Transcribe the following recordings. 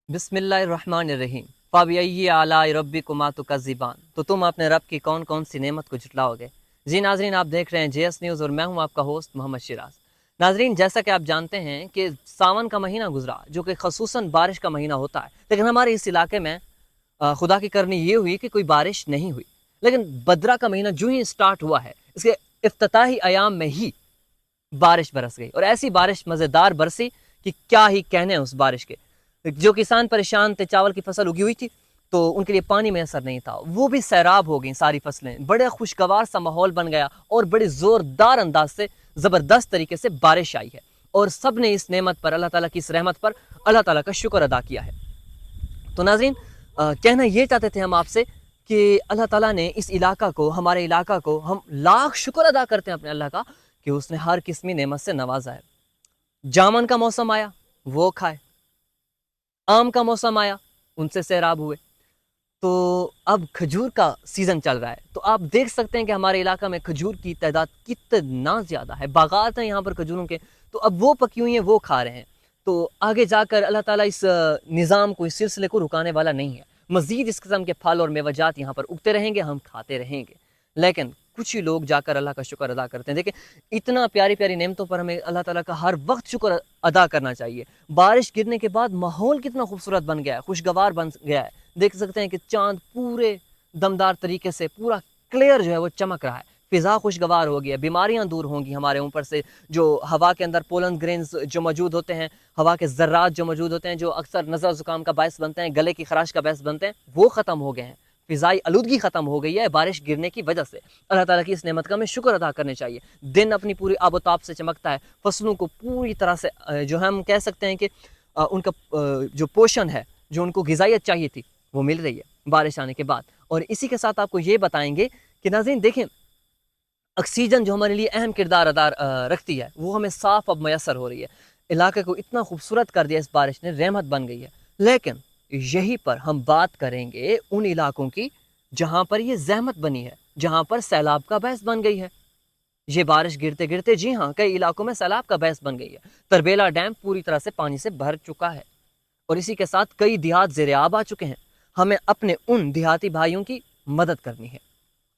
बिस्मिल्लाहिर्रहमानिर्रहीम फ़बिअय्यि आलाइ रब्बिकुमा तुकज़्ज़िबान। तो तुम अपने रब की कौन कौन सी नेमत को झुटलाओगे। जी नाजरीन, आप देख रहे हैं जेएस न्यूज़ और मैं हूं आपका होस्ट मोहम्मद शिराज। नाजरीन, जैसा कि आप जानते हैं कि सावन का महीना गुजरा, जो कि खसूसन बारिश का महीना होता है, लेकिन हमारे इस इलाके में खुदा की करनी ये हुई कि कोई बारिश नहीं हुई। लेकिन बदरा का महीना जो ही स्टार्ट हुआ है, इसके इफ्तिताही अयाम में ही बारिश बरस गई, और ऐसी बारिश मज़ेदार बरसी कि क्या ही कहने उस बारिश के। जो किसान परेशान थे, चावल की फसल उगी हुई थी तो उनके लिए पानी मैसर नहीं था, वो भी सैराब हो गई सारी फसलें। बड़े खुशगवार सा माहौल बन गया और बड़े ज़ोरदार अंदाज से ज़बरदस्त तरीके से बारिश आई है, और सब ने इस नेमत पर, अल्लाह ताला की इस रहमत पर अल्लाह ताला का शुक्र अदा किया है। तो नाज़रीन, कहना ये चाहते थे हम आपसे कि अल्लाह ताला ने इस इलाका को, हमारे इलाका को, हम लाख शुक्र अदा करते हैं अपने अल्लाह का कि उसने हर किस्मी नेमत से नवाजा है। जामन का मौसम आया, वो खाए। आम का मौसम आया, उनसे सैराब हुए। तो अब खजूर का सीज़न चल रहा है, तो आप देख सकते हैं कि हमारे इलाका में खजूर की तादाद कितना ज़्यादा है। बागात हैं यहाँ पर खजूरों के, तो अब वो पकी हुई हैं, वो खा रहे हैं। तो आगे जाकर अल्लाह ताला इस निज़ाम को, इस सिलसिले को रुकाने वाला नहीं है। मज़ीद इस किस्म के फल और मेवजात यहाँ पर उगते रहेंगे, हम खाते रहेंगे। लेकिन कुछ ही लोग जाकर अल्लाह का शुक्र अदा करते हैं। देखिए, इतना प्यारी प्यारी नेमतों पर हमें अल्लाह ताला का हर वक्त शुक्र अदा करना चाहिए। बारिश गिरने के बाद माहौल कितना खूबसूरत बन गया है, खुशगवार बन गया है। देख सकते हैं कि चांद पूरे दमदार तरीके से पूरा क्लियर जो है वो चमक रहा है। फिज़ा खुशगवार हो गई है, बीमारियां दूर होंगी हमारे ऊपर से। जो हवा के अंदर पोलन ग्रेन्स जो मौजूद होते हैं, हवा के ज़र्रात जो मौजूद होते हैं, जो अक्सर नज़र ज़ुकाम का बायस बनते हैं, गले की खराश का बायस बनते हैं, वो ख़त्म हो गए हैं। फ़िज़ाई आलूदगी ख़त्म हो गई है बारिश गिरने की वजह से। अल्लाह ताला की इस नेमत का हमें शुक्र अदा करने चाहिए। दिन अपनी पूरी आबोताब से चमकता है, फसलों को पूरी तरह से जो हम कह सकते हैं कि उनका जो पोषण है, जो उनको ग़िज़ाइयत चाहिए थी, वो मिल रही है बारिश आने के बाद। और इसी के साथ आपको ये बताएंगे कि नाज़रीन देखें, ऑक्सीजन जो हमारे लिए अहम किरदार अदा रखती है, वो हमें साफ अब मैसर हो रही है। इलाके को इतना खूबसूरत कर दिया इस बारिश ने, रहमत बन गई है। लेकिन यहीं पर हम बात करेंगे उन इलाकों की जहाँ पर ये ज़हमत बनी है, जहाँ पर सैलाब का बायस बन गई है। ये बारिश गिरते गिरते, जी हाँ, कई इलाकों में सैलाब का बायस बन गई है। तरबेला डैम पूरी तरह से पानी से भर चुका है, और इसी के साथ कई देहात ज़ेर-ए-आब आ चुके हैं। हमें अपने उन देहाती भाइयों की मदद करनी है,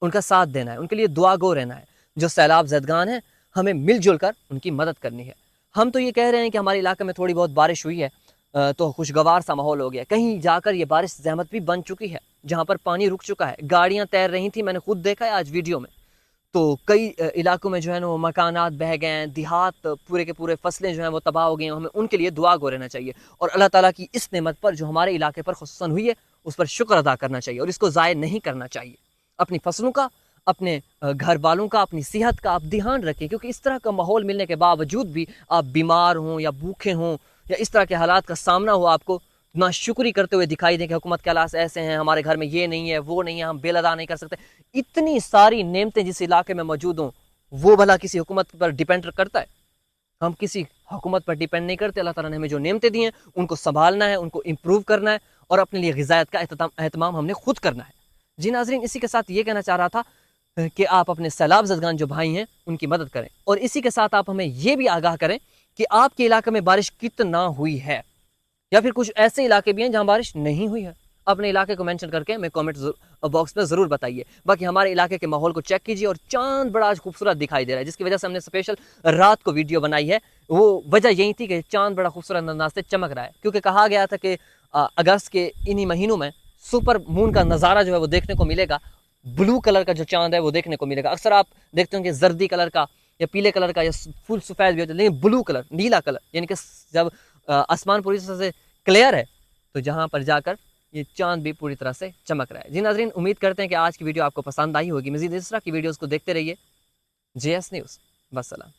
उनका साथ देना है, उनके लिए दुआ गो रहना है। जो सैलाब ज़दगान हैं, हमें मिलजुल कर उनकी मदद करनी है। हम तो ये कह रहे हैं कि हमारे इलाके में थोड़ी बहुत बारिश हुई है तो खुशगवार सा माहौल हो गया। कहीं जाकर ये बारिश ज़हमत भी बन चुकी है, जहाँ पर पानी रुक चुका है, गाड़ियाँ तैर रही थी, मैंने खुद देखा है आज वीडियो में। तो कई इलाकों में जो है ना वो मकानात बह गए हैं, देहात पूरे के पूरे फसलें जो हैं वो तबाह हो गई हैं। हमें उनके लिए दुआ गो रहना चाहिए, और अल्लाह ताला की इस नेमत पर जो हमारे इलाके पर खुसूसन हुई है, उस पर शुक्र अदा करना चाहिए, और इसको ज़ाय नहीं करना चाहिए। अपनी फसलों का, अपने घर वालों का, अपनी सेहत का आप ध्यान रखें, क्योंकि इस तरह का माहौल मिलने के बावजूद भी आप बीमार हों या भूखे हों, या इस तरह के हालात का सामना हो, आपको नाशुक्री करते हुए दिखाई दें कि हुकूमत के हालात ऐसे हैं, हमारे घर में ये नहीं है, वो नहीं है, हम बिल अदा नहीं कर सकते। इतनी सारी नेमतें जिस इलाके में मौजूद हों, वो भला किसी हुकूमत पर डिपेंड करता है? हम किसी हुकूमत पर डिपेंड नहीं करते। अल्लाह ताला ने हमें जो नेमतें दी हैं, उनको संभालना है, उनको इम्प्रूव करना है, और अपने लिए ग़िज़ायत का एहतमाम हमने खुद करना है। जी नाज़रीन, इसी के साथ ये कहना चाह रहा था कि आप अपने सैलाब ज़दगान जो भाई हैं, उनकी मदद करें, और इसी के साथ आप हमें ये भी आगाह करें कि आपके इलाके में बारिश कितना हुई है, या फिर कुछ ऐसे इलाके भी हैं जहाँ बारिश नहीं हुई है। अपने इलाके को मेंशन करके हमें कमेंट बॉक्स में ज़रूर बताइए। बाकी हमारे इलाके के माहौल को चेक कीजिए, और चांद बड़ा आज खूबसूरत दिखाई दे रहा है, जिसकी वजह से हमने स्पेशल रात को वीडियो बनाई है। वो वजह यही थी कि चांद बड़ा खूबसूरत अंदाज से चमक रहा है, क्योंकि कहा गया था कि अगस्त के इन्हीं महीनों में सुपर मून का नज़ारा जो है वो देखने को मिलेगा। ब्लू कलर का जो चांद है वो देखने को मिलेगा। अक्सर आप देखते होंगे जर्दी कलर का या पीले कलर का या फुल सफ़ेद भी होता है, लेकिन ब्लू कलर, नीला कलर, यानी कि जब आसमान पूरी तरह से क्लियर है, तो जहाँ पर जाकर ये चांद भी पूरी तरह से चमक रहा है। जी नाज़रीन, उम्मीद करते हैं कि आज की वीडियो आपको पसंद आई होगी। मज़ीद इस तरह की वीडियोज़ को देखते रहिए। जेएस न्यूज़, बस सलाम।